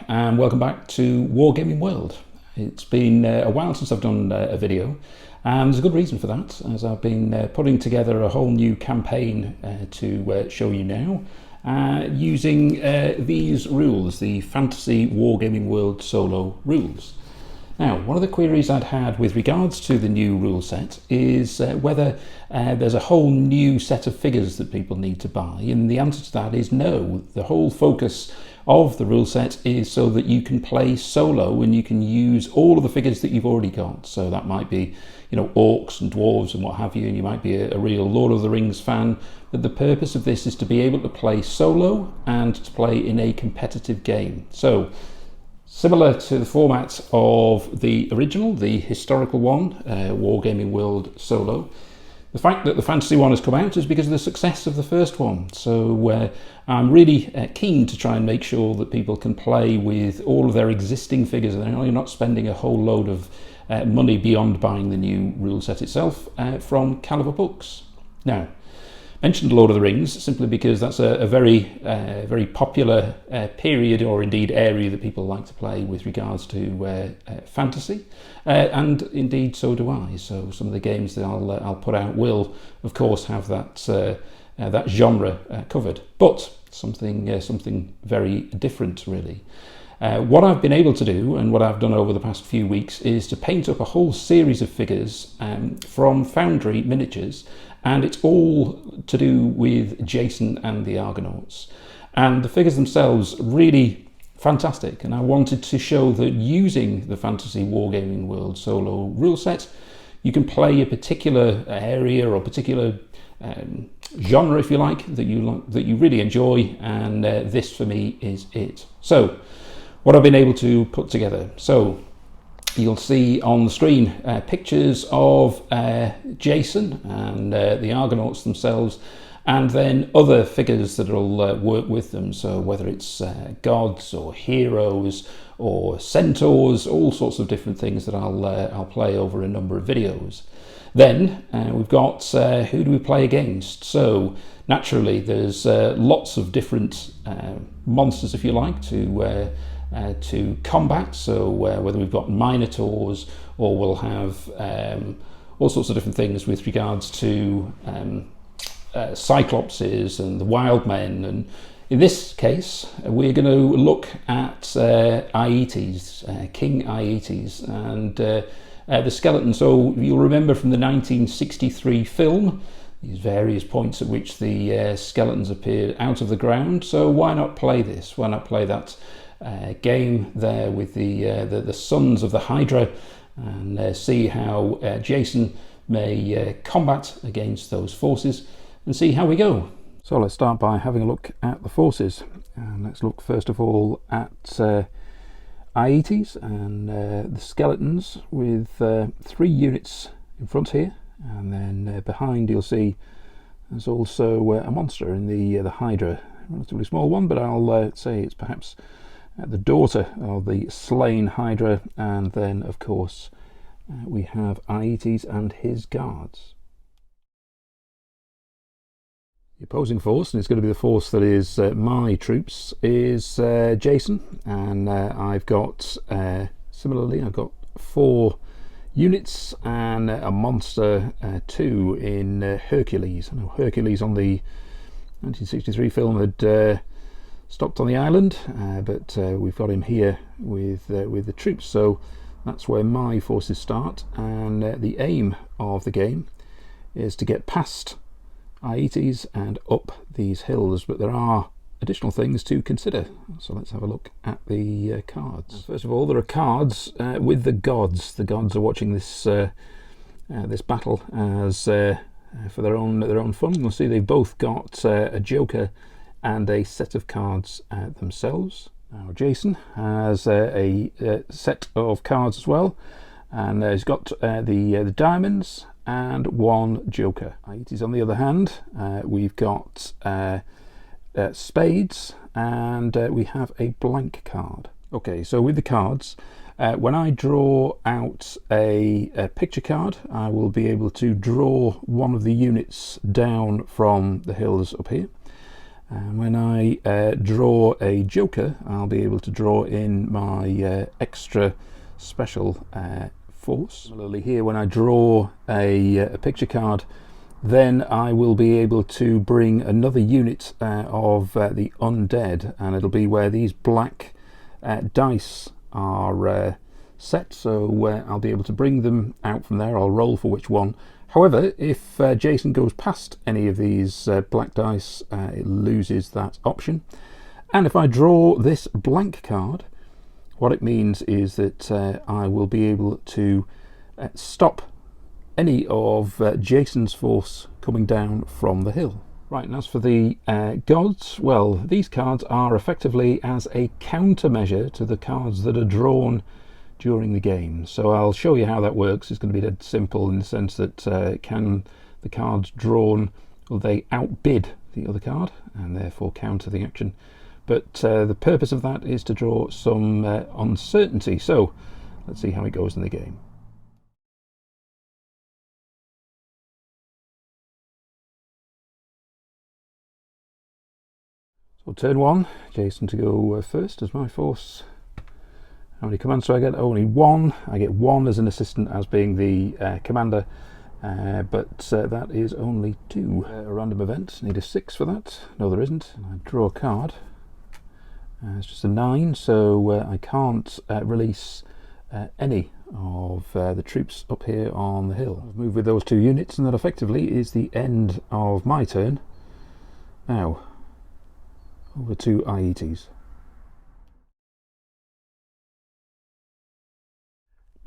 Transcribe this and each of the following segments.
and welcome back to Wargaming World. It's been a while since I've done a video, and there's a good reason for that, as I've been putting together a whole new campaign to show you now, using these rules, the Fantasy Wargaming World Solo rules. Now, one of the queries I'd had with regards to the new rule set is whether there's a whole new set of figures that people need to buy, and the answer to that is no. The whole focus of the rule set is so that you can play solo and you can use all of the figures that you've already got. So that might be, you know, orcs and dwarves and what have you, and you might be a real Lord of the Rings fan, but the purpose of this is to be able to play solo and to play in a competitive game. So similar to the format of the original, the historical one, Wargaming World Solo, the fact that the fantasy one has come out is because of the success of the first one. So I'm really keen to try and make sure that people can play with all of their existing figures and they're not spending a whole load of money beyond buying the new rule set itself from Caliver Books. Now, mentioned Lord of the Rings simply because that's a very popular period, or indeed area, that people like to play with regards to fantasy, and indeed so do I. So some of the games that I'll put out will, of course, have that that genre covered, but something very different, really. What I've been able to do, and what I've done over the past few weeks, is to paint up a whole series of figures from Foundry Miniatures, and it's all to do with Jason and the Argonauts. And the figures themselves really fantastic, and I wanted to show that using the Fantasy Wargaming World Solo rule set, you can play a particular area or particular genre, if you like, that you really enjoy, and this for me is it. So what I've been able to put together. So you'll see on the screen pictures of Jason and the Argonauts themselves, and then other figures that will work with them. So whether it's gods or heroes or centaurs, all sorts of different things that I'll play over a number of videos. Then we've got who do we play against? So naturally there's lots of different monsters, if you like, to combat. So whether we've got minotaurs, or we'll have all sorts of different things with regards to cyclopses and the wild men, and in this case we're going to look at Aetees, King Aetees, and the skeleton. So you'll remember from the 1963 film these various points at which the skeletons appeared out of the ground. So why not play this? Why not play that game there with the sons of the Hydra, and see how Jason may combat against those forces, and see how we go. So let's start by having a look at the forces, and let's look first of all at Aetees and the skeletons, with 3 units in front here, and then behind you'll see there's also a monster in the Hydra, a relatively small one, but I'll say it's perhaps the daughter of the slain Hydra. And then of course we have Aetees and his guards. The opposing force, and it's going to be the force that is my troops, is Jason, and I've got similarly I've got 4 units and a monster 2 in Hercules. I know Hercules on the 1963 film had stopped on the island, but we've got him here with the troops. So that's where my forces start, and the aim of the game is to get past Aetees and up these hills, but there are additional things to consider. So let's have a look at the cards. First of all, there are cards with the gods. The gods are watching this this battle as for their own fun. You'll see they've both got a joker and a set of cards themselves. Now Jason has a set of cards as well, and he's got the diamonds and 1 joker. Aetees, on the other hand, we've got spades, and we have a blank card. Okay, so with the cards, when I draw out a picture card, I will be able to draw one of the units down from the hills up here. And when I draw a joker, I'll be able to draw in my extra special force. Similarly here, when I draw a picture card, then I will be able to bring another unit of the undead, and it'll be where these black dice are set, so I'll be able to bring them out from there. I'll roll for which one. However, if Jason goes past any of these black dice, it loses that option. And if I draw this blank card, what it means is that I will be able to stop any of Jason's force coming down from the hill. Right, and as for the gods, well, these cards are effectively as a countermeasure to the cards that are drawn during the game. So I'll show you how that works. It's going to be dead simple in the sense that can the cards drawn, will they outbid the other card and therefore counter the action? But the purpose of that is to draw some uncertainty. So let's see how it goes in the game. So turn one, Jason to go first as my force. How many commands do I get? Only one. I get one as an assistant as being the commander, but that is only two. A random event, need a 6 for that. No, there isn't. And I draw a card. It's just a 9, so I can't release any of the troops up here on the hill. I've moved with those 2 units, and that effectively is the end of my turn. Now, over to Aetees.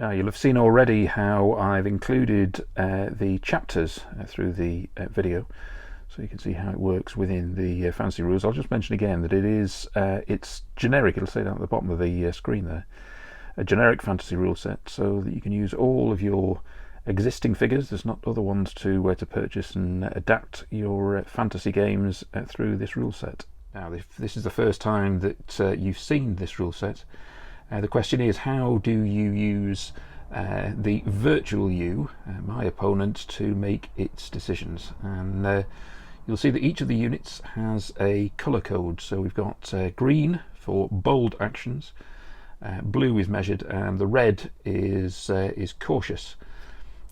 Now you'll have seen already how I've included the chapters through the video, so you can see how it works within the fantasy rules. I'll just mention again that it's generic. It'll say down at the bottom of the screen there, a generic fantasy rule set, so that you can use all of your existing figures. There's not other ones to purchase, and adapt your fantasy games through this rule set. Now, if this is the first time that you've seen this rule set, the question is, how do you use the virtual you, my opponent, to make its decisions? And you'll see that each of the units has a colour code. So we've got green for bold actions, blue is measured, and the red is cautious.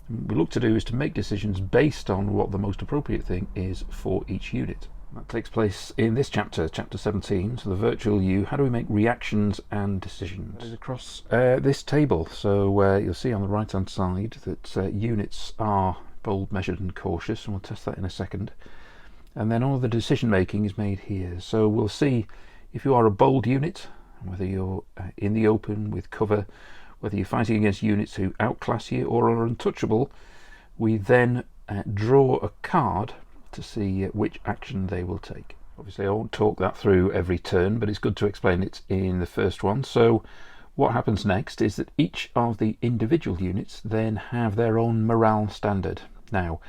What we look to do is to make decisions based on what the most appropriate thing is for each unit. That takes place in this chapter, chapter 17, so the virtual you. How do we make reactions and decisions? That is across this table. So you'll see on the right hand side that units are bold, measured and cautious, and we'll test that in a second. And then all the decision making is made here. So we'll see if you are a bold unit, whether you're in the open with cover, whether you're fighting against units who outclass you or are untouchable. We then draw a card to see which action they will take. Obviously I won't talk that through every turn, but it's good to explain it in the first one. So what happens next is that each of the individual units then have their own morale standard. Now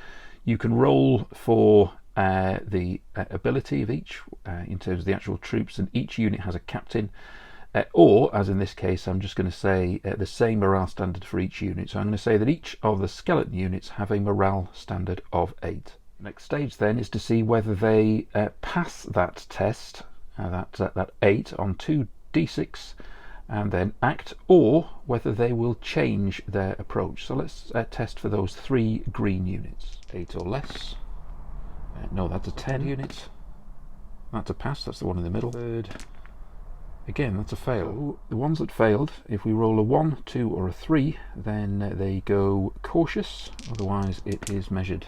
you can roll for the ability of each in terms of the actual troops, and each unit has a captain, or as in this case I'm just going to say the same morale standard for each unit. So I'm going to say that each of the skeleton units have a morale standard of 8. Next stage then is to see whether they pass that test, that 8 on 2d6, and then act, or whether they will change their approach. So let's test for those 3 green units. 8 or less. No, that's a 10 unit. That's a pass, that's the one in the middle. Third. Again, that's a fail. So the ones that failed, if we roll a 1, 2 or a 3, then they go cautious, otherwise it is measured.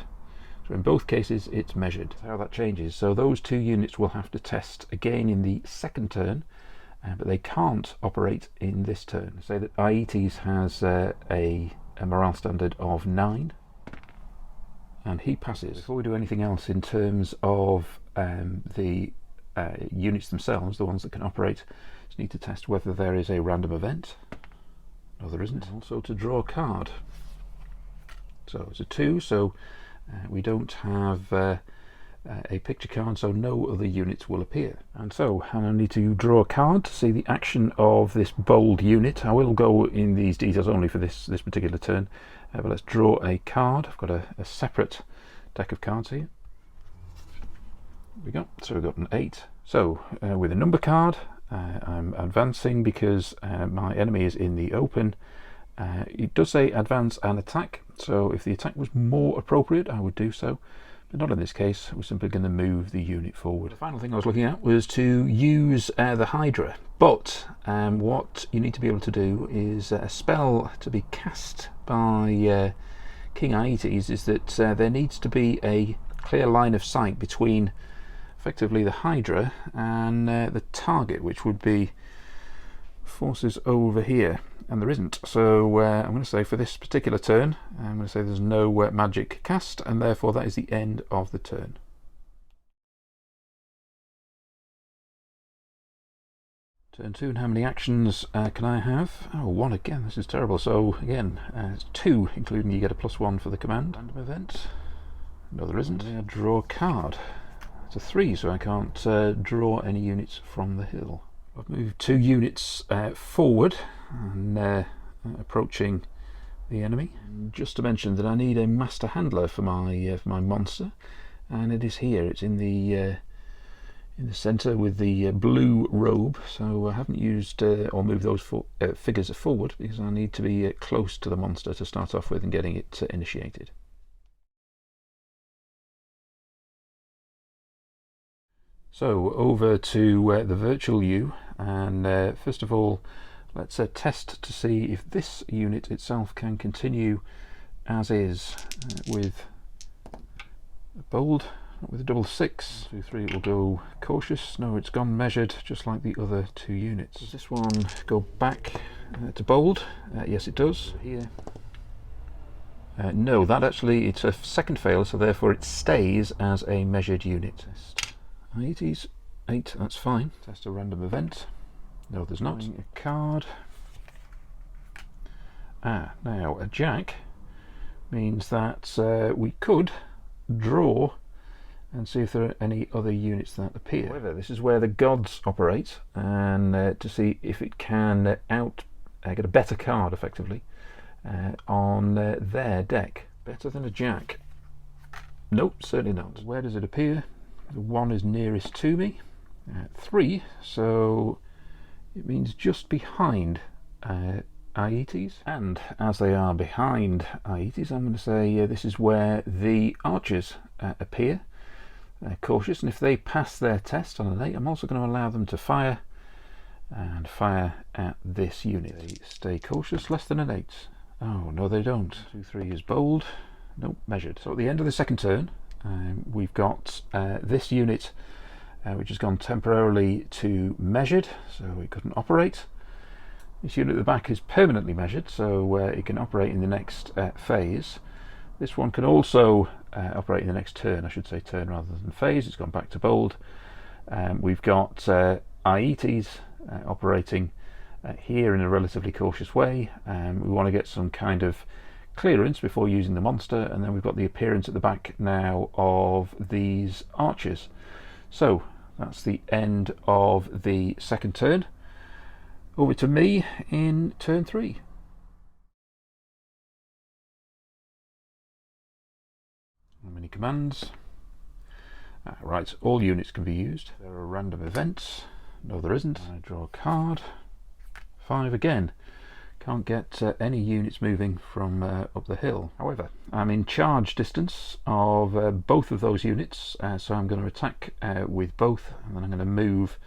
So in both cases it's measured. How that changes, so those 2 units will have to test again in the second turn, but they can't operate in this turn. Say that Aetees has a morale standard of 9, and he passes. Before we do anything else in terms of the units themselves, the ones that can operate, just need to test whether there is a random event. No, there isn't. Also to draw a card. So it's a 2, so we don't have a picture card, so no other units will appear. And so I need to draw a card to see the action of this bold unit. I will go in these details only for this particular turn, but let's draw a card. I've got a separate deck of cards here. we go. So we've got an 8. So with a number card, I'm advancing because my enemy is in the open. It does say advance and attack, so if the attack was more appropriate, I would do so. But not in this case. We're simply going to move the unit forward. The final thing I was looking at was to use the Hydra, but what you need to be able to do is a spell to be cast by King Aetees is that there needs to be a clear line of sight between effectively the Hydra and the target, which would be forces over here, and there isn't. So I'm going to say for this particular turn, I'm going to say there's no magic cast, and therefore that is the end of the turn. Turn 2, and how many actions can I have? Oh, 1 again. This is terrible. So again, it's 2, including you get a +1 for the command. Random event. No, there isn't. I draw a card. It's a 3, so I can't draw any units from the hill. I've moved 2 units forward and approaching the enemy. And just to mention that I need a master handler for my monster, and it is here. It's in the centre with the blue robe. So I haven't used or moved those figures forward because I need to be close to the monster to start off with and getting it initiated. So over to the virtual you, and first of all let's test to see if this unit itself can continue as is with a bold, with a double 6. 2, 3, it will go cautious. No, it's gone measured just like the other 2 units. Does this one go back to bold? Yes, it does. Here. No, that actually, it's a second fail, so therefore it stays as a measured unit. Aetees 8, that's fine. Test a random event. No, there's not. A card. Now a jack means that we could draw and see if there are any other units that appear. However, this is where the gods operate, and to see if it can get a better card effectively on their deck. Better than a jack? Nope, certainly not. Where does it appear? The 1 is nearest to me, 3, so it means just behind Aetees. And as they are behind Aetees, I'm going to say this is where the archers appear. Cautious, and if they pass their test on an 8, I'm also going to allow them to fire and fire at this unit. They stay cautious, less than an 8. Oh, no they don't. 2, 3 is bold. Nope, measured. So at the end of the second turn, we've got this unit which has gone temporarily to measured, so it couldn't operate. This unit at the back is permanently measured, so it can operate in the next phase. This one can also operate in the next turn, I should say turn rather than phase. It's gone back to bold. We've got Aetees operating here in a relatively cautious way. We want to get some kind of clearance before using the monster, and then we've got the appearance at the back now of these archers. So that's the end of the second turn. Over to me in turn 3. How many commands? Right, all units can be used. There are random events. No, there isn't. I draw a card. 5 again. Can't get any units moving from up the hill. However, I'm in charge distance of both of those units, so I'm going to attack with both, and then I'm going to move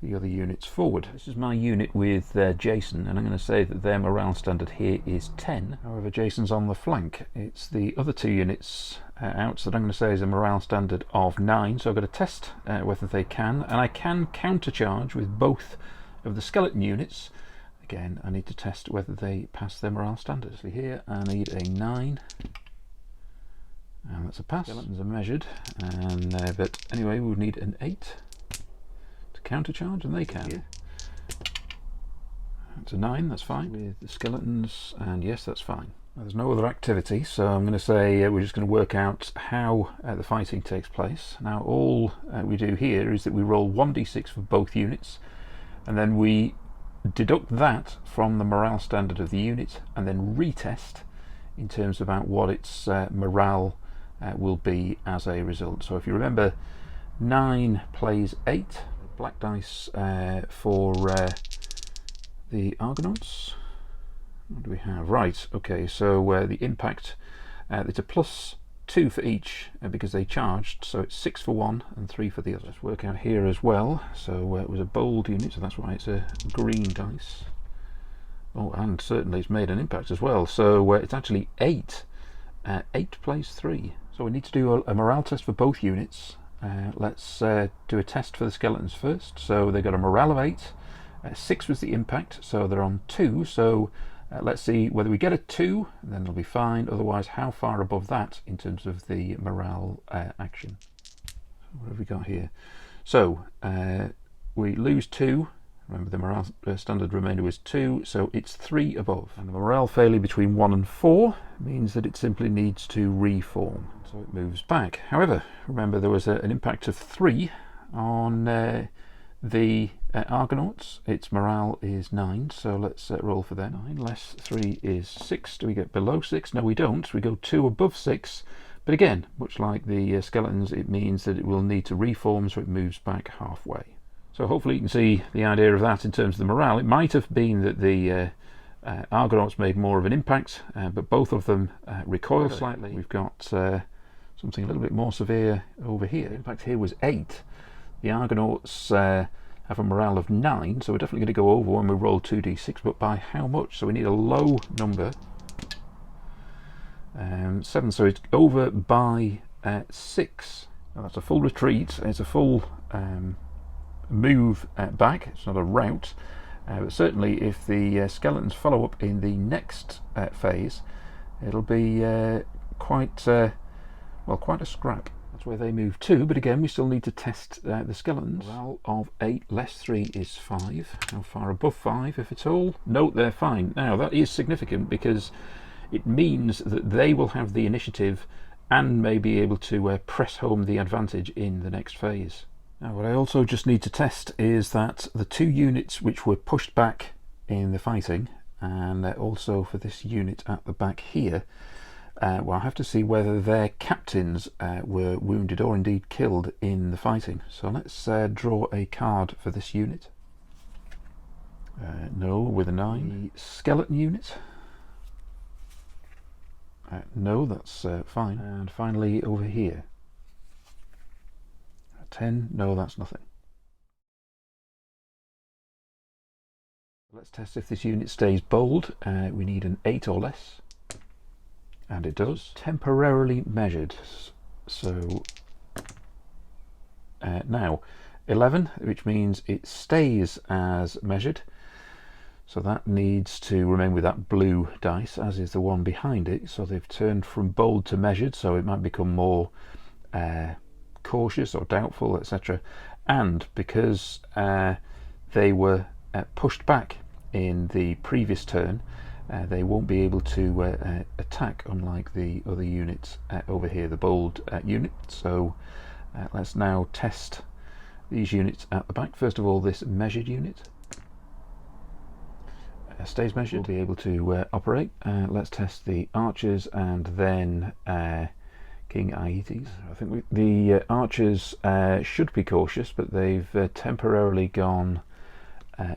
the other units forward. This is my unit with Jason, and I'm going to say that their morale standard here is 10. However, Jason's on the flank. It's the other 2 units out that I'm going to say is a morale standard of 9, so I've got to test whether they can, and I can countercharge with both of the skeleton units. Again, I need to test whether they pass their morale standards. Here I need a 9, and that's a pass. Skeletons are measured, and but anyway, we would need an 8 to countercharge, and they can. It's a 9, that's fine. With the skeletons, and yes, that's fine. Now, there's no other activity, so I'm going to say we're just going to work out how the fighting takes place. Now, all we do here is that we roll 1d6 for both units, and then we deduct that from the morale standard of the unit, and then retest in terms about what its morale will be as a result. So if you remember 9 plays 8. Black dice for the Argonauts. What do we have? Right, okay, so the impact, it's a +2 for each because they charged, so it's 6 for one and 3 for the other. Let's work out here as well. So it was a bold unit, so that's why it's a green dice. Oh, and certainly it's made an impact as well, so it's actually 8. 8 plays 3. So we need to do a morale test for both units. Let's do a test for the skeletons first. So they got a morale of 8. 6 was the impact, so they're on 2. So let's see whether we get a 2, and then they'll be fine. Otherwise, how far above that in terms of the morale action. What have we got here? So we lose 2. Remember, the morale standard remainder was 2, so it's 3 above. And the morale failure between 1 and 4 means that it simply needs to reform. So it moves back. However, remember there was an impact of 3 on the Argonauts. Its morale is 9, so let's roll for that. 9 less 3 is 6. Do we get below 6? No, we don't. We go 2 above 6. But again, much like the skeletons, it means that it will need to reform, so it moves back halfway. So hopefully you can see the idea of that in terms of the morale. It might have been that the Argonauts made more of an impact, but both of them recoil slightly. We've got something a little bit more severe over here. The impact here was 8. The Argonauts have a morale of 9, so we're definitely going to go over when we roll 2d6, but by how much? So we need a low number. 7, so it's over by 6. Now that's a full retreat. It's a full move back. It's not a rout, but certainly if the skeletons follow up in the next phase, it'll be quite a scrap. That's where they move to, but again we still need to test the skeletons. Morale of 8 less 3 is 5. How far above 5, if at all? No, they're fine. Now that is significant because it means that they will have the initiative and may be able to press home the advantage in the next phase. Now what I also just need to test is that the 2 units which were pushed back in the fighting, and also for this unit at the back here, well, I have to see whether their captains were wounded or indeed killed in the fighting. So let's draw a card for this unit. No, with a 9. The skeleton unit. No, that's fine. And finally over here. 10, no, that's nothing. Let's test if this unit stays bold. We need an 8 or less, and it does. Temporarily measured. So now 11, which means it stays as measured. So that needs to remain with that blue dice, as is the one behind it. So they've turned from bold to measured, so it might become more cautious or doubtful, etc. And because they were pushed back in the previous turn, they won't be able to attack, unlike the other units over here, the bold unit. So let's now test these units at the back. First of all, this measured unit stays measured, will be able to operate. Let's test the archers and then King Aetees. I think the archers should be cautious, but they've temporarily gone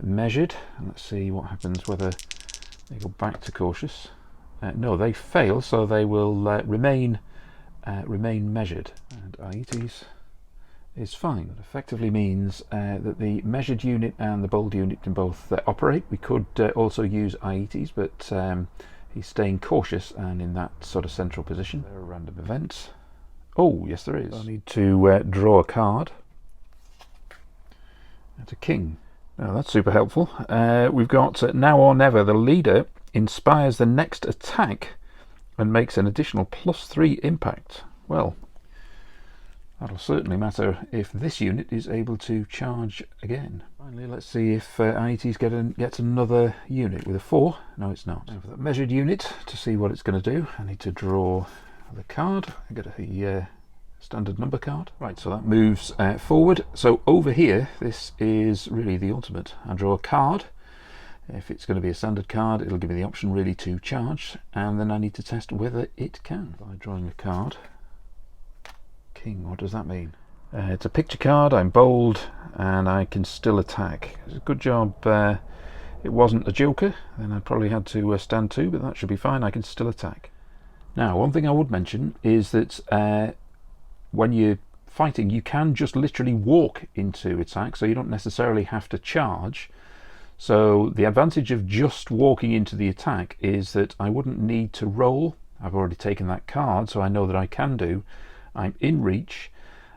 measured. Let's see what happens, whether they go back to cautious. No, they fail, so they will remain measured. And Aetees is fine. That effectively means that the measured unit and the bold unit can both operate. We could also use Aetees, but he's staying cautious and in that sort of central position. There are random events. Oh, yes there is. I need to draw a card. That's a king. Now that's super helpful. We've got now or never. The leader inspires the next attack and makes an additional +3 impact. Well, that'll certainly matter if this unit is able to charge again. Finally, let's see if Aetees gets another unit with a 4. No, it's not. Now for that measured unit, to see what it's going to do, I need to draw the card. I get a standard number card. Right, so that moves forward. So over here, this is really the ultimate. I draw a card. If it's going to be a standard card, it'll give me the option really to charge, and then I need to test whether it can by drawing a card. King, what does that mean? It's a picture card, I'm bold, and I can still attack. It's a good job it wasn't a joker, then I probably had to stand 2, but that should be fine, I can still attack. Now, one thing I would mention is that when you're fighting, you can just literally walk into attack, so you don't necessarily have to charge. So the advantage of just walking into the attack is that I wouldn't need to roll. I've already taken that card, so I know that I can do. I'm in reach,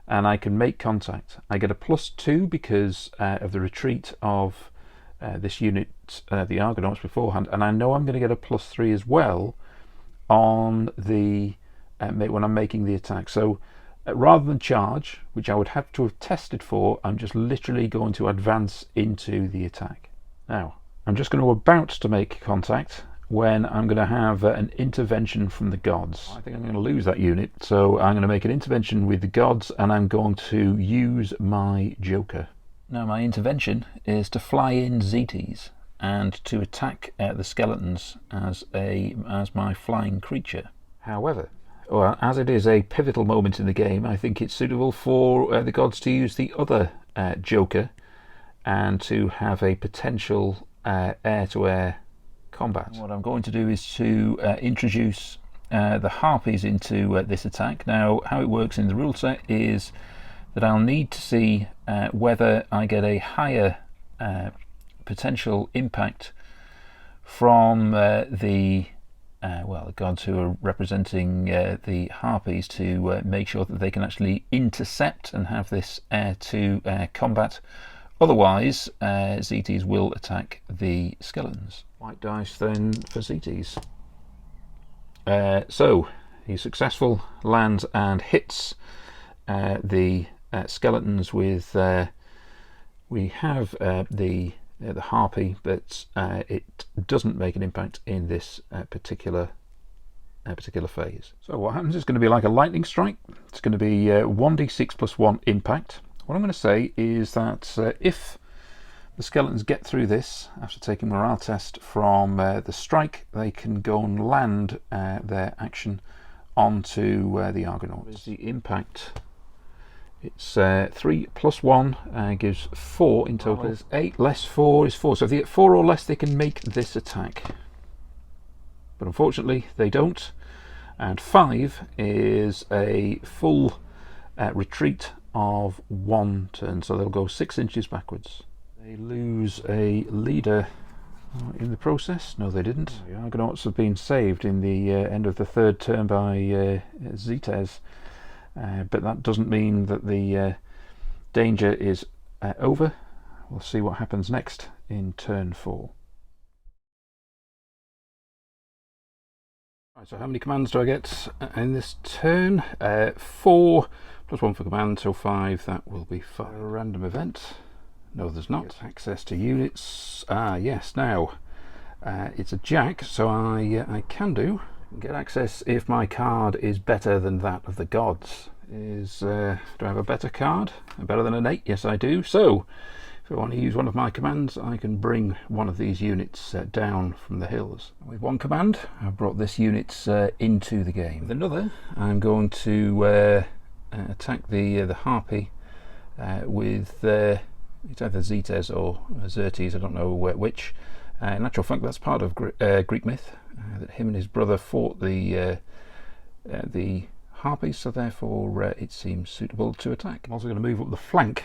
and I can make contact. I get a +2 because of the retreat of this unit, the Argonauts, beforehand, and I know I'm going to get a +3 as well on the when I'm making the attack. So rather than charge, which I would have to have tested for, I'm just literally going to advance into the attack. Now, I'm just going to about to make contact when I'm going to have an intervention from the gods. I think I'm going to lose that unit, so I'm going to make an intervention with the gods, and I'm going to use my joker. Now, my intervention is to fly in Aetees and to attack the skeletons as my flying creature. However, well, as it is a pivotal moment in the game, I think it's suitable for the gods to use the other joker and to have a potential air-to-air combat. What I'm going to do is to introduce the Harpies into this attack. Now, how it works in the rule set is that I'll need to see whether I get a higher potential impact from the gods who are representing the Harpies to make sure that they can actually intercept and have this air-to-air combat. Otherwise, Aetees will attack the skeletons. White dice then for Aetees. So, he's successful, lands and hits the skeletons with... we have the Harpy, but it doesn't make an impact in this particular phase. So what happens is going to be like a lightning strike. It's going to be 1d6 plus 1 impact. What I'm going to say is that if the skeletons get through this after taking morale test from the strike, they can go and land their action onto the Argonauts. The impact, it's 3 plus 1 gives 4 in total. There's 8 less 4 is 4. So if they get 4 or less, they can make this attack. But unfortunately, they don't. And 5 is a full retreat of 1 turn, so they'll go 6 inches backwards. They lose a leader in the process. No, they didn't. The Argonauts have been saved in the end of the 3rd turn by Aetees, but that doesn't mean that the danger is over. We'll see what happens next in turn 4. Right, so how many commands do I get in this turn? 4 plus 1 for command, so 5. That will be 5. A random event. No, there's not. Access to units. Yes, now it's a jack, so I can get access if my card is better than that of the gods. Do I have a better card? Better than an 8? Yes, I do. So if I want to use one of my commands, I can bring one of these units down from the hills. With one command, I've brought this unit into the game. With another, I'm going to attack the Harpy with it's either Aetees or Xerxes, I don't know which. In actual fact, that's part of Greek myth, that him and his brother fought the Harpies, so therefore it seems suitable to attack. I'm also going to move up the flank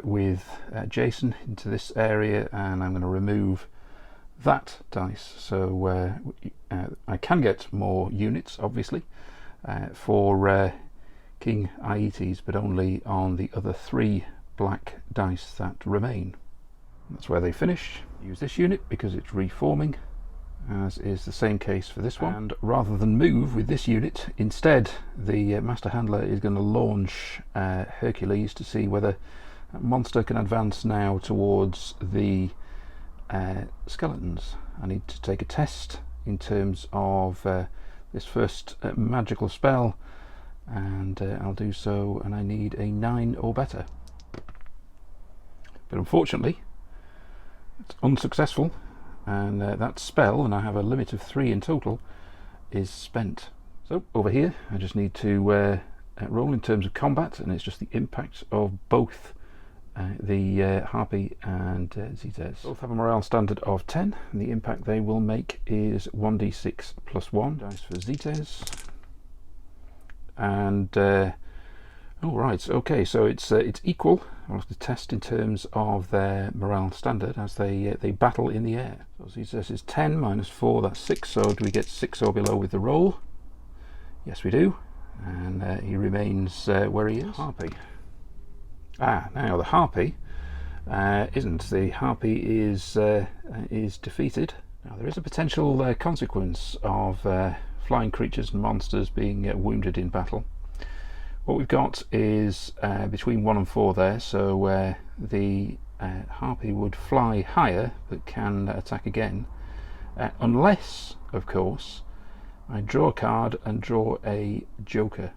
with Jason into this area, and I'm going to remove that dice, so I can get more units, obviously, for King Aetees, but only on the other 3 black dice that remain. That's where they finish. Use this unit because it's reforming, as is the same case for this one. And rather than move with this unit, instead the Master Handler is going to launch Hercules to see whether that monster can advance now towards the skeletons. I need to take a test in terms of this first magical spell, and I'll do so, and I need a 9 or better. But unfortunately, it's unsuccessful, and that spell, and I have a limit of 3 in total, is spent. So over here, I just need to roll in terms of combat, and it's just the impact of both the Harpy and Aetees. Both have a morale standard of 10, and the impact they will make is 1d6 plus 1 dice for Aetees. And oh right, okay, so it's equal. I'll have to test in terms of their morale standard as they battle in the air. So Aetees is 10 minus 4, that's 6. So do we get 6 or below with the roll? Yes, we do. And he remains where he is. Harpy. Now the Harpy isn't. The Harpy is defeated. Now there is a potential consequence of flying creatures and monsters being wounded in battle. What we've got is between 1 and 4 there, so the Harpy would fly higher but can attack again, unless, of course, I draw a card and draw a Joker.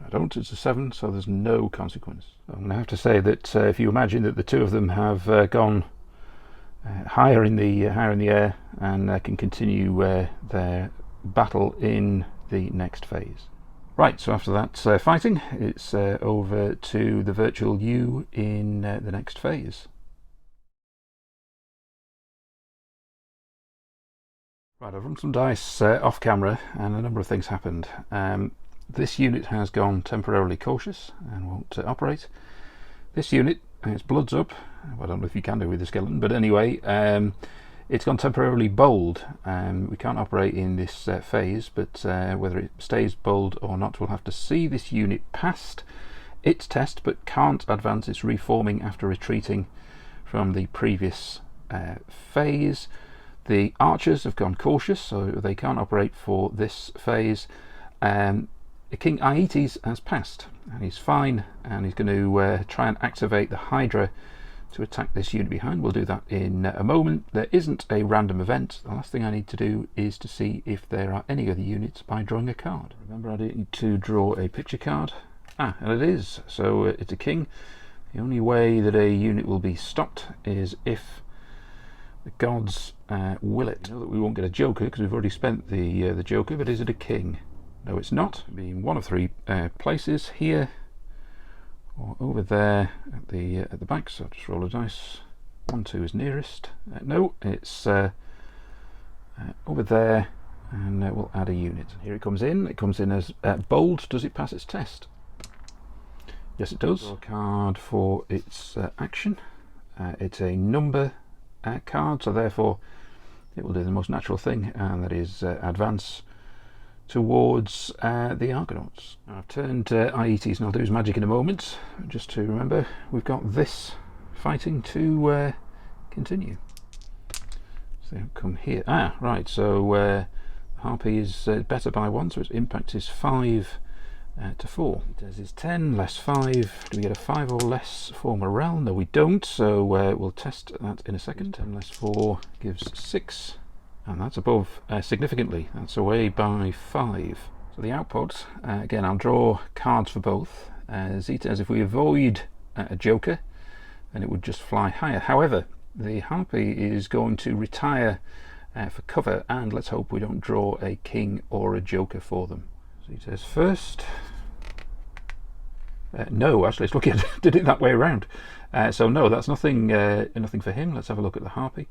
I don't, it's a 7, so there's no consequence. I'm going to have to say that if you imagine that the two of them have gone higher in the air and can continue their battle in the next phase. Right, so after that fighting, it's over to the virtual you in the next phase. Right, I've run some dice off camera and a number of things happened. This unit has gone temporarily cautious and won't operate. This unit, its blood's up. I don't know if you can do with the skeleton, but anyway, it's gone temporarily bold. We can't operate in this phase, but whether it stays bold or not, we'll have to see. This unit passed its test, but can't advance. It's reforming after retreating from the previous phase. The archers have gone cautious, so they can't operate for this phase. King Aetees has passed, and he's fine, and he's going to try and activate the Hydra to attack this unit behind. We'll do that in a moment. There isn't a random event. The last thing I need to do is to see if there are any other units by drawing a card. Remember, I need to draw a picture card. And it is. So it's a king. The only way that a unit will be stopped is if the gods will it. I know that we won't get a Joker because we've already spent the Joker, but is it a king? No, it's not. It'll be in one of 3 places, here or over there at the back. So I'll just roll a dice. 1, 2 is nearest. No, it's over there, and we'll add a unit. Here it comes in. It comes in as bold. Does it pass its test? Yes, it does. Draw a card for its action. It's a number card, so therefore it will do the most natural thing, and that is advance towards the Argonauts. I've turned Aetees, and I'll do his magic in a moment. Just to remember, we've got this fighting to continue. So come here. Right, so Harpy is better by 1, so its impact is 5 to 4. It is 10 less 5. Do we get a 5 or less for morale? No, we don't, so we'll test that in a second. 10 less 4 gives 6. And that's above significantly. That's away by 5. So the output, again, I'll draw cards for both. Aetees, if we avoid a Joker, then it would just fly higher. However, the Harpy is going to retire for cover, and let's hope we don't draw a king or a Joker for them. Aetees first. No, actually, it's looking at did it that way around. So no, that's nothing. Nothing for him. Let's have a look at the Harpy.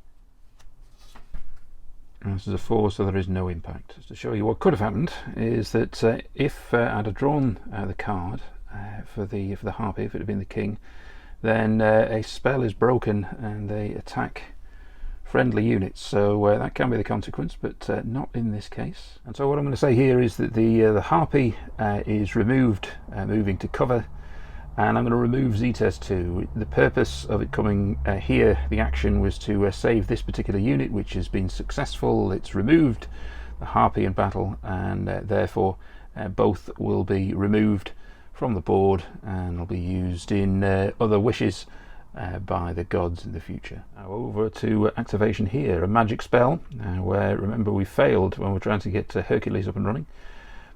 This is a 4, so there is no impact. Just to show you what could have happened is that if I'd have drawn the card for the Harpy, if it had been the king, then a spell is broken and they attack friendly units. So that can be the consequence, but not in this case. And so what I'm going to say here is that the Harpy is removed, moving to cover. And I'm going to remove Aetees too. The purpose of it coming here, the action, was to save this particular unit, which has been successful. It's removed the Harpy in battle, and therefore both will be removed from the board and will be used in other wishes by the gods in the future. Now over to activation here, a magic spell, where remember we failed when we're trying to get Hercules up and running.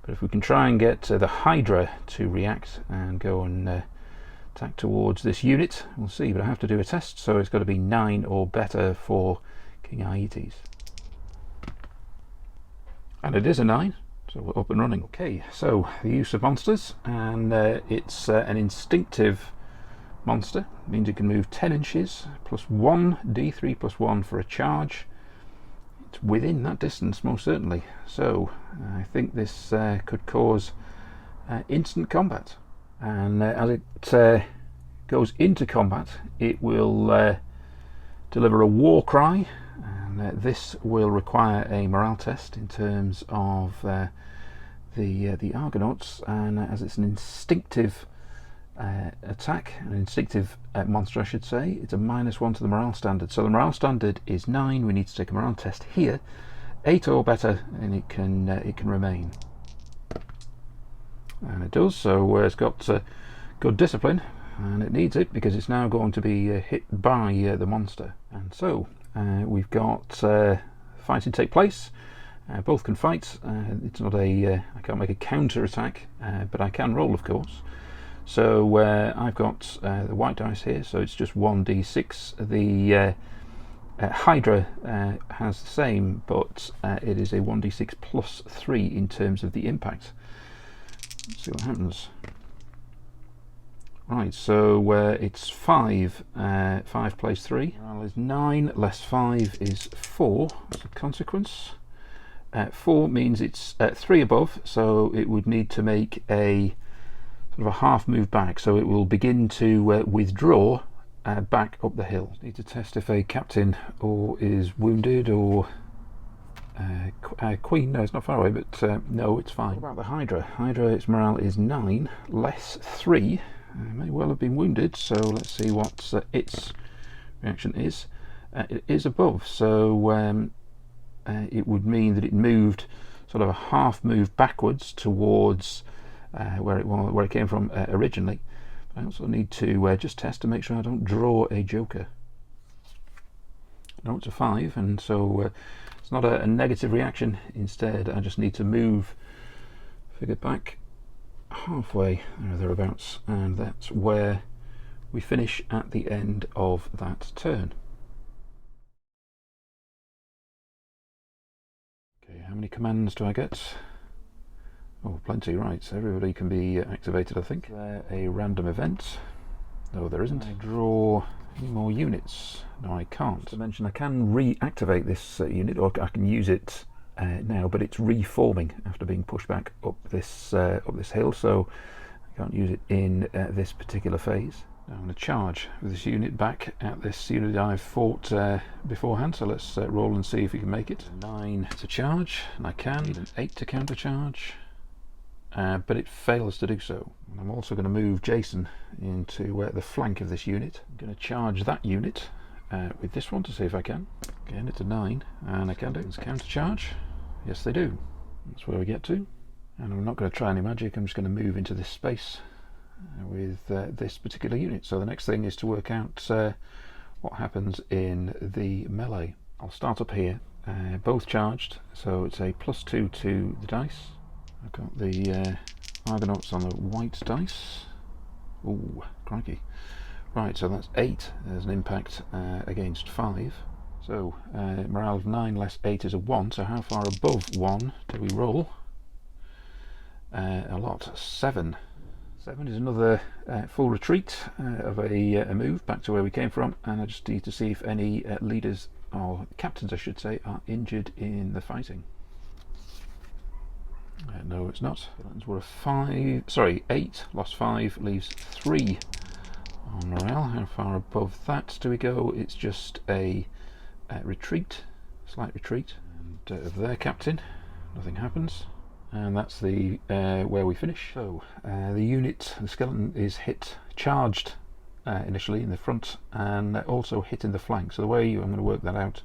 But if we can try and get the Hydra to react and go and attack towards this unit, we'll see. But I have to do a test, so it's got to be 9 or better for King Aetees. And it is a 9. So we're up and running. Okay, so the use of monsters, and it's an instinctive monster. It means it can move 10 inches, plus 1 d3 plus 1 for a charge. It's within that distance, most certainly. So I think this could cause instant combat. And as it goes into combat, it will deliver a war cry. And this will require a morale test in terms of the Argonauts, and as it's an instinctive attack, an instinctive monster I should say, it's a -1 to the morale standard. So the morale standard is 9, we need to take a morale test here, 8 or better, and it can remain. And it does, so it's got good discipline, and it needs it because it's now going to be hit by the monster. And so we've got fighting take place. Both can fight. It's not I can't make a counter attack, but I can roll, of course. So I've got the white dice here, so it's just 1d6. The Hydra has the same, but it is a 1d6 plus 3 in terms of the impact. Let's see what happens. Right, so it's 5. 5 plays 3. Morale is 9, less 5 is 4 as a consequence. 4 means it's 3 above, so it would need to make a sort of a half move back, so it will begin to withdraw back up the hill. Need to test if a captain or is wounded, or Queen. No, it's not far away, but no, it's fine. What about the Hydra? Hydra, its morale is 9, less 3. May well have been wounded, so let's see what its reaction is. It is above, so it would mean that it moved sort of a half move backwards towards where it came from originally. I also need to just test to make sure I don't draw a joker. No, it's a 5, and so it's not a negative reaction. Instead, I just need to move figure back halfway or thereabouts, and that's where we finish at the end of that turn. Okay, how many commands do I get? Oh, plenty, right. So everybody can be activated, I think. A random event. No, there isn't. I draw any more units. No, I can't. To mention, I can reactivate this unit, or I can use it now, but it's reforming after being pushed back up this hill, so I can't use it in this particular phase. Now I'm going to charge with this unit back at this unit I've fought beforehand, so let's roll and see if we can make it. 9 to charge, and I can. Need an 8 to counter charge, but it fails to do so. And I'm also going to move Jason into the flank of this unit. I'm going to charge that unit with this one to see if I can. Again, it's a 9, and I can do it. It's counter charge. Yes, they do. That's where we get to. And I'm not going to try any magic, I'm just going to move into this space with this particular unit. So the next thing is to work out what happens in the melee. I'll start up here, both charged, so it's a +2 to the dice. I've got the Argonauts on the white dice. Ooh, crikey. Right, so that's 8 as an impact against 5. So morale of 9 less 8 is a 1, so how far above 1 do we roll? A lot. 7. 7 is another full retreat of a move back to where we came from, and I just need to see if any leaders, or captains I should say, are injured in the fighting. No, it's not. We're a 8, lost 5, leaves 3 on morale. How far above that do we go? It's just a retreat, slight retreat, and of their captain, nothing happens, and that's the where we finish. So the unit, the skeleton, is charged initially in the front, and also hit in the flank. So the way I'm going to work that out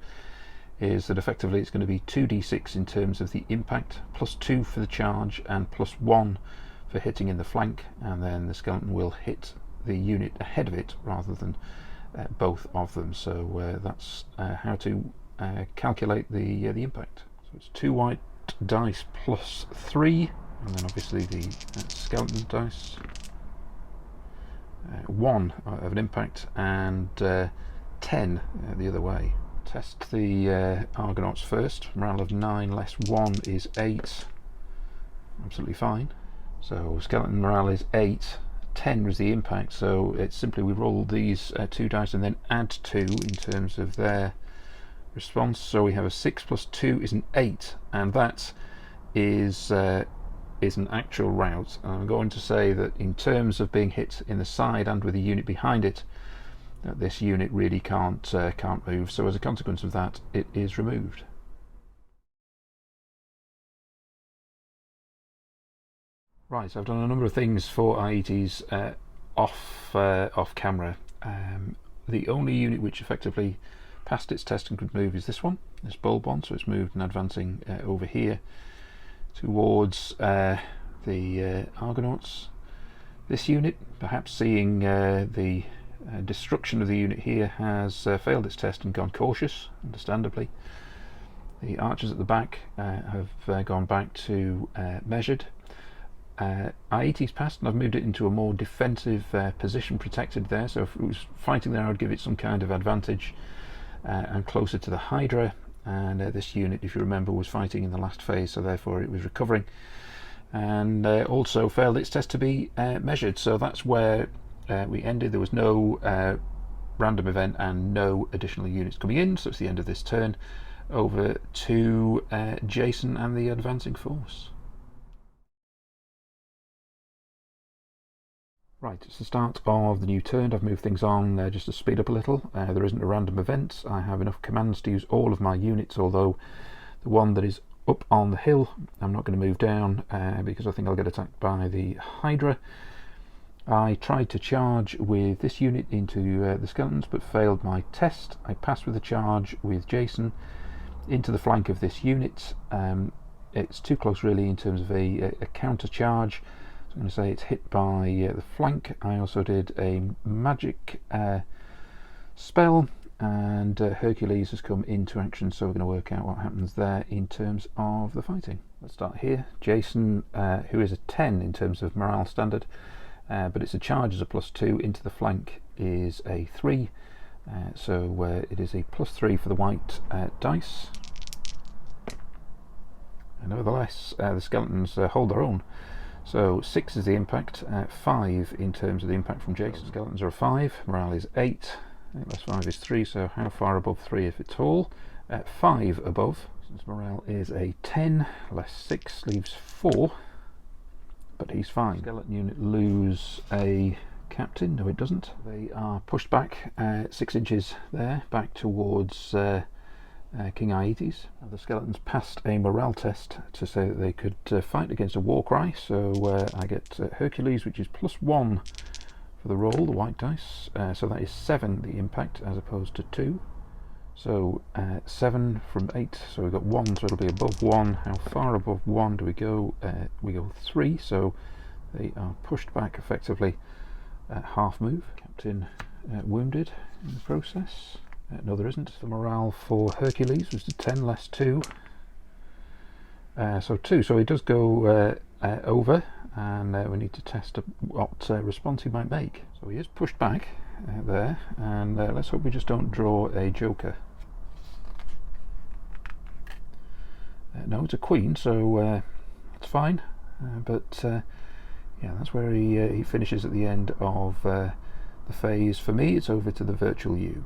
is that effectively it's going to be 2d6 in terms of the impact, +2 for the charge, and +1 for hitting in the flank, and then the skeleton will hit the unit ahead of it rather than both of them. So that's how to calculate the impact. So it's 2 white dice +3, and then obviously the skeleton dice. 1 of an impact, and 10 the other way. Test the Argonauts first. Morale of 9 less 1 is 8. absolutely fine. So skeleton morale is 8, 10 was the impact, so it's simply we roll these 2 dice and then add 2 in terms of their response. So we have a 6 plus 2 is an 8, and that is an actual rout. I'm going to say that in terms of being hit in the side and with a unit behind it, that this unit really can't move, so as a consequence of that it is removed. Right, so I've done a number of things for Aetees off camera. The only unit which effectively passed its test and could move is this one, this bulb one, so it's moved and advancing over here towards the Argonauts. This unit, perhaps seeing the destruction of the unit here, has failed its test and gone cautious, understandably. The archers at the back have gone back to measured. Aetees passed, and I've moved it into a more defensive position, protected there, so if it was fighting there I would give it some kind of advantage and closer to the Hydra. And this unit, if you remember, was fighting in the last phase, so therefore it was recovering, and also failed its test to be measured. So that's where we ended. There was no random event and no additional units coming in, so it's the end of this turn. Over to Jason and the advancing force. Right, it's the start of the new turn. I've moved things on just to speed up a little. There isn't a random event. I have enough commands to use all of my units, although the one that is up on the hill I'm not going to move down because I think I'll get attacked by the Hydra. I tried to charge with this unit into the skeletons but failed my test. I passed with a charge with Jason into the flank of this unit. It's too close really in terms of a counter charge. I'm going to say it's hit by the flank. I also did a magic spell, and Hercules has come into action, so we're going to work out what happens there in terms of the fighting. Let's start here. Jason, who is a 10 in terms of morale standard, but it's a charge as a +2, into the flank is a 3, so it is a +3 for the white dice. And nevertheless, the skeletons hold their own. So 6 is the impact, 5 in terms of the impact from Jason. Skeletons are a 5, morale is 8, 8 less 5 is 3, so how far above 3 if at all? 5 above, since morale is a 10, less 6 leaves 4, but he's fine. Skeleton unit lose a captain, no it doesn't. They are pushed back 6 inches there, back towards King Aetees. The skeletons passed a morale test to say that they could fight against a war cry, so I get Hercules, which is +1 for the roll, the white dice, so that is 7 the impact as opposed to 2. So 7 from 8, so we've got 1, so it'll be above 1. How far above 1 do we go? We go 3, so they are pushed back effectively half move. Captain wounded in the process. No, there isn't. The morale for Hercules was a 10 less 2. So 2. So he does go over, and we need to test what response he might make. So he is pushed back there, and let's hope we just don't draw a joker. No, it's a queen, so that's fine. But yeah, that's where he finishes at the end of the phase. For me, it's over to the virtual U.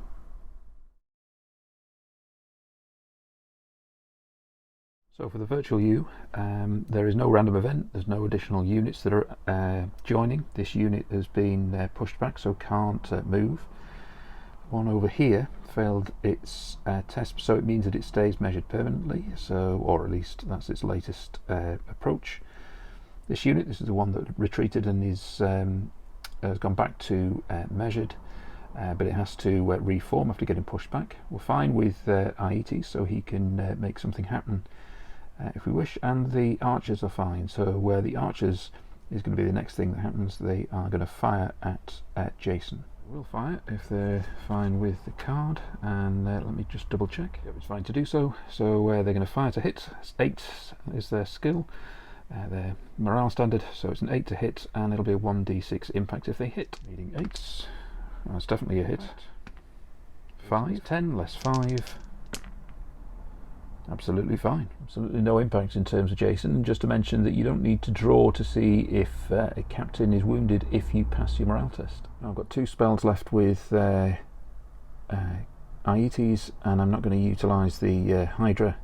So for the virtual U, there is no random event, there's no additional units that are joining. This unit has been pushed back, so can't move. One over here failed its test, so it means that it stays measured permanently, so, or at least that's its latest approach. This unit, this is the one that retreated and is has gone back to measured, but it has to reform after getting pushed back. We're fine with Aetees, so he can make something happen if we wish, and the archers are fine. So where the archers is going to be the next thing that happens, they are going to fire at Jason. We'll fire if they're fine with the card, and let me just double check. Yep, it's fine to do so. So they're going to fire to hit. 8 is their skill, their morale standard, so it's an 8 to hit, and it'll be a 1d6 impact if they hit. Needing 8s, that's definitely a hit. 5, 10 less 5. Absolutely fine. Absolutely no impact in terms of Jason. And just to mention that you don't need to draw to see if a captain is wounded if you pass your morale test. I've got 2 spells left with Aetees, and I'm not going to utilise the Hydra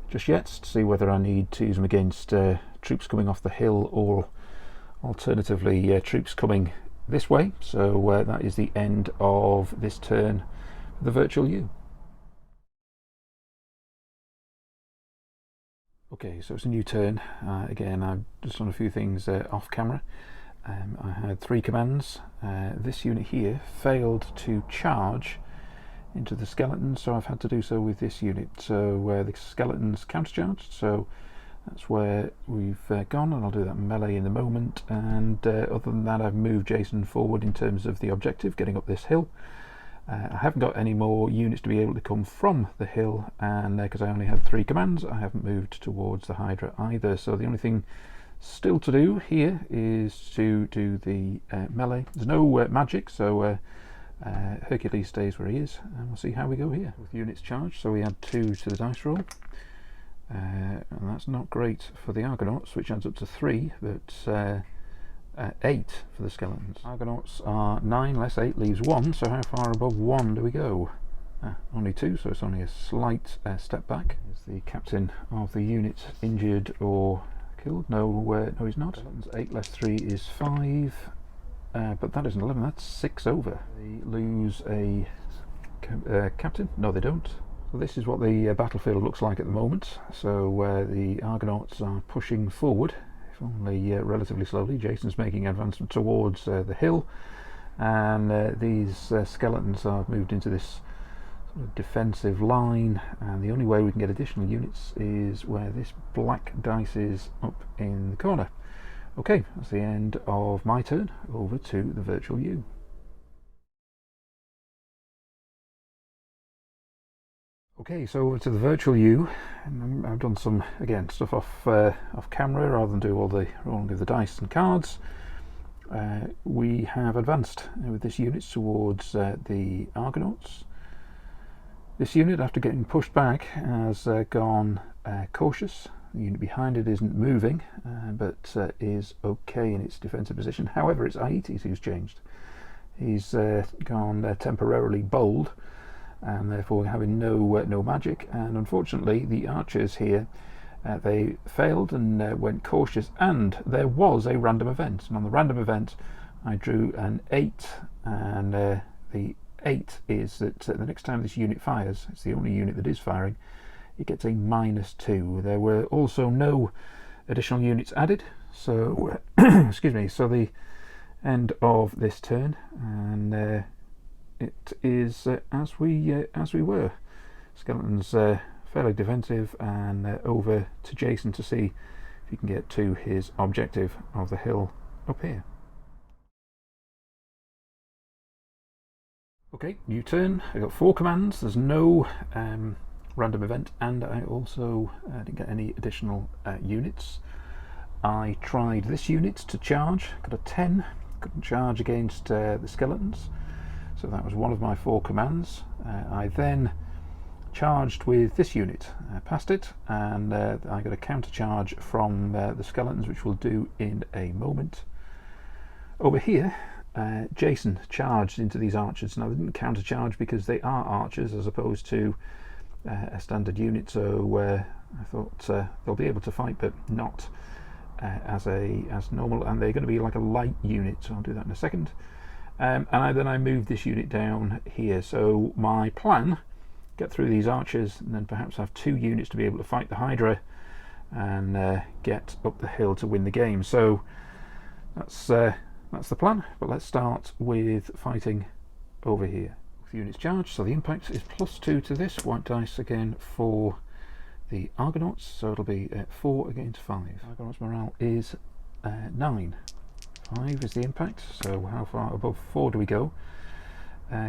just yet to see whether I need to use them against troops coming off the hill, or alternatively troops coming this way. So that is the end of this turn for the virtual U. Okay, so it's a new turn. Again, I've just done a few things off camera. I had 3 commands. This unit here failed to charge into the skeletons, so I've had to do so with this unit. So the skeletons countercharged, so that's where we've gone, and I'll do that melee in the moment. And other than that, I've moved Jason forward in terms of the objective, getting up this hill. I haven't got any more units to be able to come from the hill, and because I only had 3 commands, I haven't moved towards the Hydra either. So the only thing still to do here is to do the melee. There's no magic, so Hercules stays where he is, and we'll see how we go here with units charged. So we add 2 to the dice roll, and that's not great for the Argonauts, which adds up to 3, but 8 for the skeletons. Argonauts are 9 less 8 leaves 1, so how far above 1 do we go? Only 2, so it's only a slight step back. Is the captain of the unit injured or killed? No, no he's not. 8 less 3 is 5, but that isn't 11, that's 6 over. They lose a captain? No, they don't. So this is what the battlefield looks like at the moment. So the Argonauts are pushing forward, if only relatively slowly. Jason's making advancement towards the hill, and these skeletons are moved into this sort of defensive line, and the only way we can get additional units is where this black dice is up in the corner. Okay, that's the end of my turn. Over to the virtual U. Okay, so over to the virtual U, and I've done some, again, stuff off camera rather than do all the rolling of the dice and cards. We have advanced with this unit towards the Argonauts. This unit, after getting pushed back, has gone cautious. The unit behind it isn't moving, but is okay in its defensive position. However, it's Aetees who's changed. He's gone temporarily bold, and therefore having no magic. And unfortunately, the archers here, they failed and went cautious, and there was a random event. And on the random event, I drew an 8, and the 8 is that the next time this unit fires, it's the only unit that is firing, it gets a -2. There were also no additional units added, so excuse me. So the end of this turn, and it is as we were. Skeletons fairly defensive, and over to Jason to see if he can get to his objective of the hill up here. Okay, new turn. I got 4 commands. There's no random event, and I also didn't get any additional units. I tried this unit to charge, got a 10, couldn't charge against the skeletons, so that was one of my 4 commands. I then charged with this unit, passed it, and I got a counter charge from the skeletons, which we'll do in a moment. Over here, Jason charged into these archers. Now, they didn't counter charge because they are archers as opposed to a standard unit, so I thought they'll be able to fight, but not as normal, and they're going to be like a light unit, so I'll do that in a second. And then I moved this unit down here. So my plan, get through these archers, and then perhaps have 2 units to be able to fight the Hydra and get up the hill to win the game. So that's the plan, but let's start with fighting over here. With units charged, so the impact is +2 to this. White dice again for the Argonauts, so it'll be 4 against 5. Argonauts morale is 9. 5 is the impact, so how far above 4 do we go?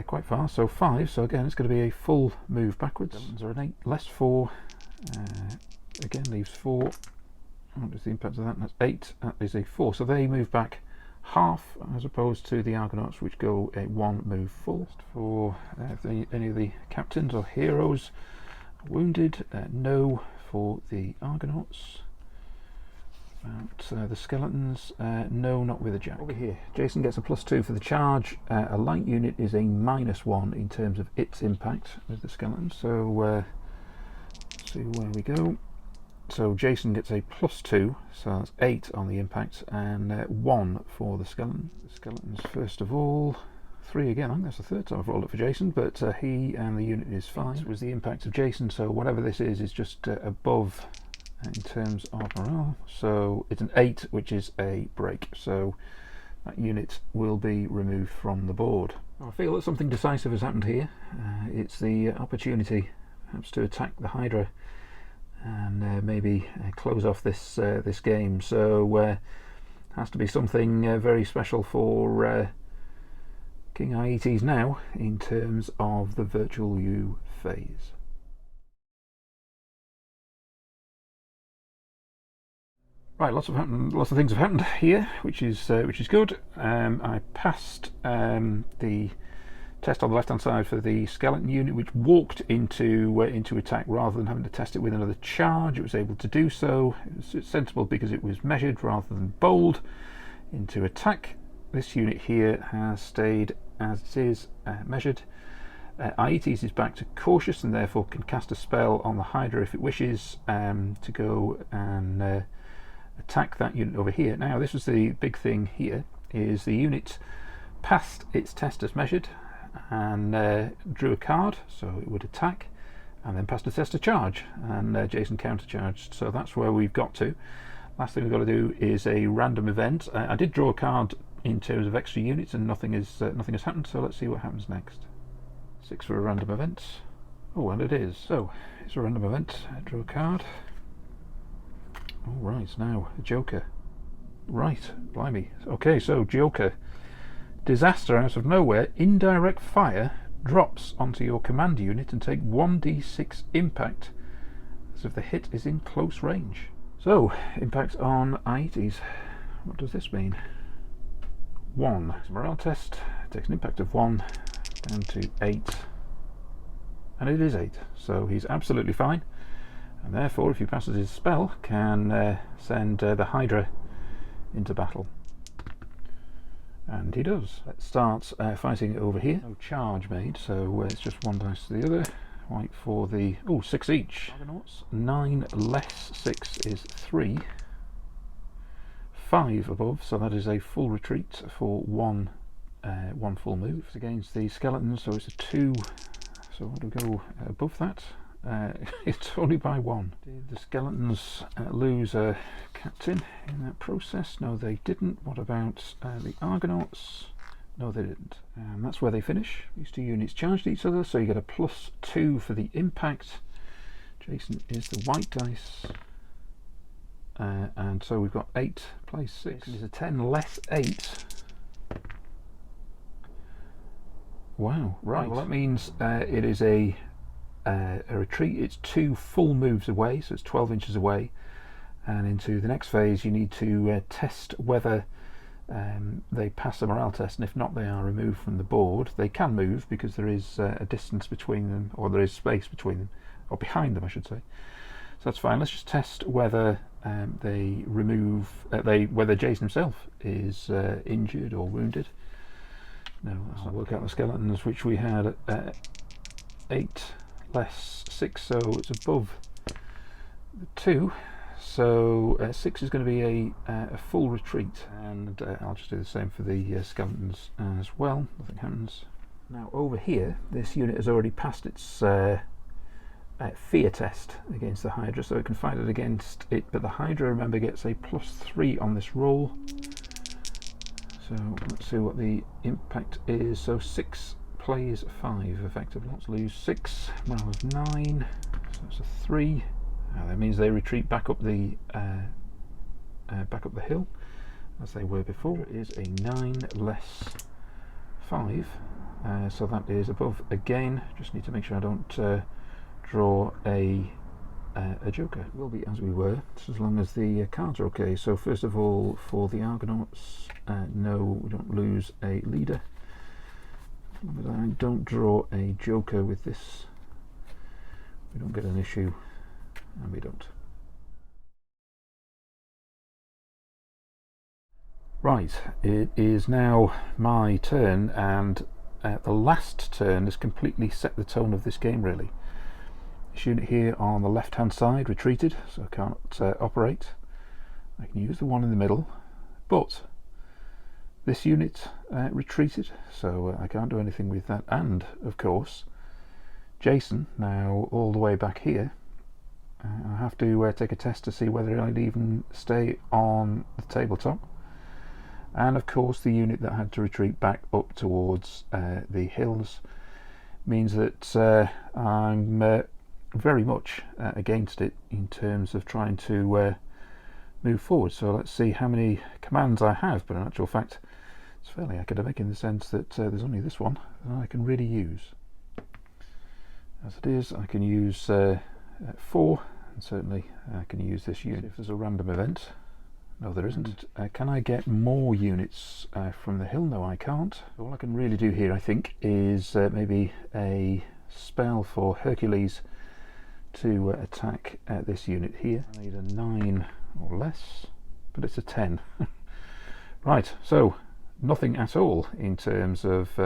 Quite far, so 5, so again it's going to be a full move backwards. Sevens are an 8, less 4, again leaves 4. What is the impact of that? That's 8, that is a 4, so they move back half as opposed to the Argonauts, which go a 1 move full. For any of the captains or heroes, Wounded, no for the Argonauts. About the skeletons, no, not with a jack. Over here, Jason gets a +2 for the charge. A light unit is a -1 in terms of its impact with the skeletons. So let's see where we go. So Jason gets a +2, so that's 8 on the impact, and 1 for the skeleton. The skeletons, first of all, 3 again. I think that's the third time I've rolled it for Jason, but he and the unit is fine. This was the impact of Jason, so whatever this is just above in terms of morale. So it's an 8, which is a break, so that unit will be removed from the board. I feel that something decisive has happened here. It's the opportunity perhaps to attack the Hydra and maybe close off this this game. So it has to be something very special for King Aetees now in terms of the virtual U phase. Right, lots of things have happened here, which is good. I passed the test on the left-hand side for the skeleton unit, which walked into attack rather than having to test it with another charge. It was able to do so. It was sensible because it was measured rather than bold into attack. This unit here has stayed as it is, measured. Aetees is back to cautious and therefore can cast a spell on the Hydra if it wishes to go and attack that unit over here. Now this was the big thing here, is the unit passed its test as measured and drew a card, so it would attack, and then passed a test to charge, and Jason countercharged. So that's where we've got to. Last thing we've got to do is a random event. I did draw a card in terms of extra units and nothing has happened, so let's see what happens next. 6 for a random event. Oh, and it is. So it's a random event. I drew a card. All right, now a Joker. Right, blimey. Okay, so Joker. Disaster out of nowhere. Indirect fire drops onto your command unit and take 1d6 impact as if the hit is in close range. So, impact on Aetees. What does this mean? 1. Morale test. Takes an impact of 1 down to 8. And it is 8. So he's absolutely fine. And therefore, if he passes his spell, can send the Hydra into battle. And he does. Let's start fighting over here. No charge made, so it's just 1 dice to the other. White for the 6 each. Argonauts. 9 less 6 is 3. 5 above, so that is a full retreat for one full move. It's against the skeletons, so it's a 2. So what do we go above that? It's only by 1. Did the skeletons lose a captain in that process? No, they didn't. What about the Argonauts? No, they didn't. And that's where they finish. These 2 units charged each other, so you get a +2 for the impact. Jason is the white dice. And so we've got 8 plays 6. Jason is a 10 less 8. Wow, right. Well, that means it is a retreat. It's 2 full moves away, so it's 12 inches away, and into the next phase you need to test whether they pass the morale test, and if not, they are removed from the board. They can move because there is a distance between them, or there is space between them, or behind them I should say, so that's fine. Let's just test whether they remove whether Jason himself is injured or wounded. No, let's not work out the skeletons, which we had 8 less 6, so it's above the 2, so 6 is going to be a full retreat, and I'll just do the same for the skeletons as well. Nothing happens. Now over here, this unit has already passed its fear test against the Hydra, so it can fight it against it, but the Hydra, remember, gets a +3 on this roll. So let's see what the impact is. So 6 plays 5 effectively. Let's lose 6. Morale is 9. So that's a 3. That means they retreat back up the hill as they were before. It is a 9 less 5. So that is above again. Just need to make sure I don't draw a Joker. It will be as we were, as long as the cards are okay. So first of all, for the Argonauts, no, we don't lose a leader. As long as I don't draw a Joker with this We don't get an issue, and we don't. Right, it is now my turn, and the last turn has completely set the tone of this game, really. This unit here on the left hand side retreated, so I can't operate. I can use the one in the middle, but this unit retreated, so I can't do anything with that. And of course Jason, now all the way back here, I have to take a test to see whether I'd even stay on the tabletop. And of course the unit that had to retreat back up towards the hills means that I'm very much against it in terms of trying to move forward. So let's see how many commands I have, but in actual fact it's fairly academic in the sense that there's only this one that I can really use. As it is, I can use 4, and certainly I can use this unit. If there's a random event. No, there isn't. Can I get more units from the hill? No, I can't. All I can really do here, I think, is maybe a spell for Hercules to attack this unit here. I need a 9 or less, but it's a 10. Right, so nothing at all in terms of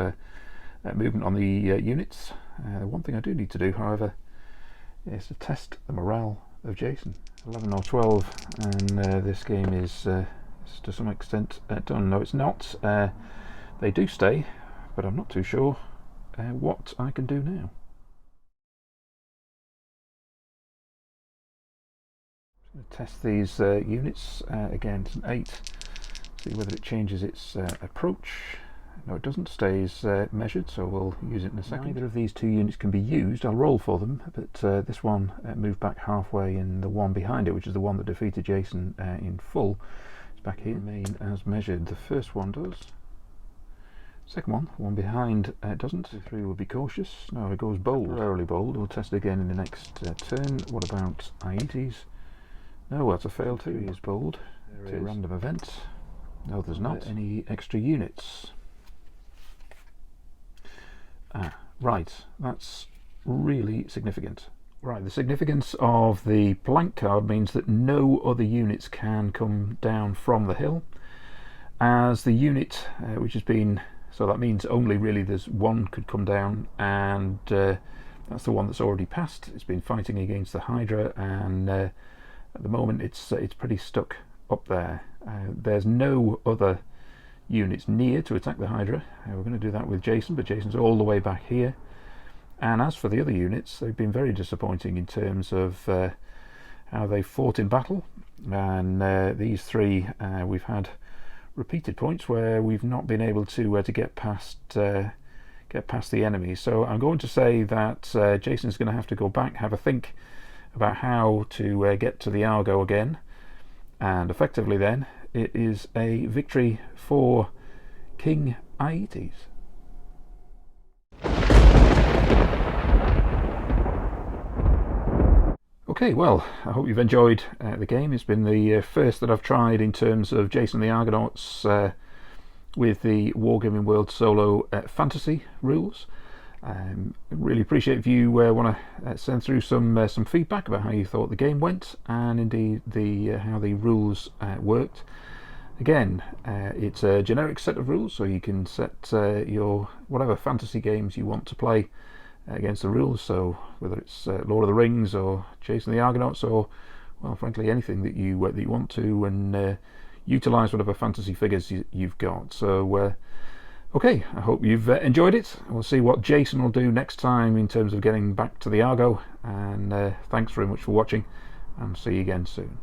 movement on the units. The one thing I do need to do, however, is to test the morale of Jason. 11 or 12, and this game is to some extent done. No, it's not. They do stay, but I'm not too sure what I can do now. I'm going to test these units again. It's an 8. See whether it changes its approach. No, it doesn't. Stays measured, so we'll use it in a second. Neither of these two units can be used. I'll roll for them, but this one moved back halfway, and the one behind it, which is the one that defeated Jason in full, is back here. Remain as measured. The first one does. Second one, the one behind, doesn't. 3 will be cautious. No, it goes bold. Temporarily bold. We'll test it again in the next turn. What about Aetees? No, that's a fail too. He is bold. There is a random event. No, there's not. Any extra units? Right, that's really significant. Right, the significance of the blank card means that no other units can come down from the hill, as the unit which has been, so that means only really there's one could come down, and that's the one that's already passed. It's been fighting against the Hydra, and at the moment it's pretty stuck up there. There's no other units near to attack the Hydra. We're going to do that with Jason, but Jason's all the way back here. And as for the other units, they've been very disappointing in terms of how they fought in battle. And these 3, we've had repeated points where we've not been able to get past the enemy. So I'm going to say that Jason's going to have to go back, have a think about how to get to the Argo again, and effectively then it is a victory for King Aetees. Okay, well, I hope you've enjoyed the game. It's been the first that I've tried in terms of Jason the Argonauts with the Wargaming World Solo fantasy rules. I really appreciate if you want to send through some feedback about how you thought the game went, and indeed how the rules worked. Again, it's a generic set of rules, so you can set your whatever fantasy games you want to play against the rules. So whether it's Lord of the Rings or Jason the Argonauts, or, well, frankly, anything that you want to, and utilise whatever fantasy figures you've got. So okay, I hope you've enjoyed it. We'll see what Jason will do next time in terms of getting back to the Argo, and thanks very much for watching, and see you again soon.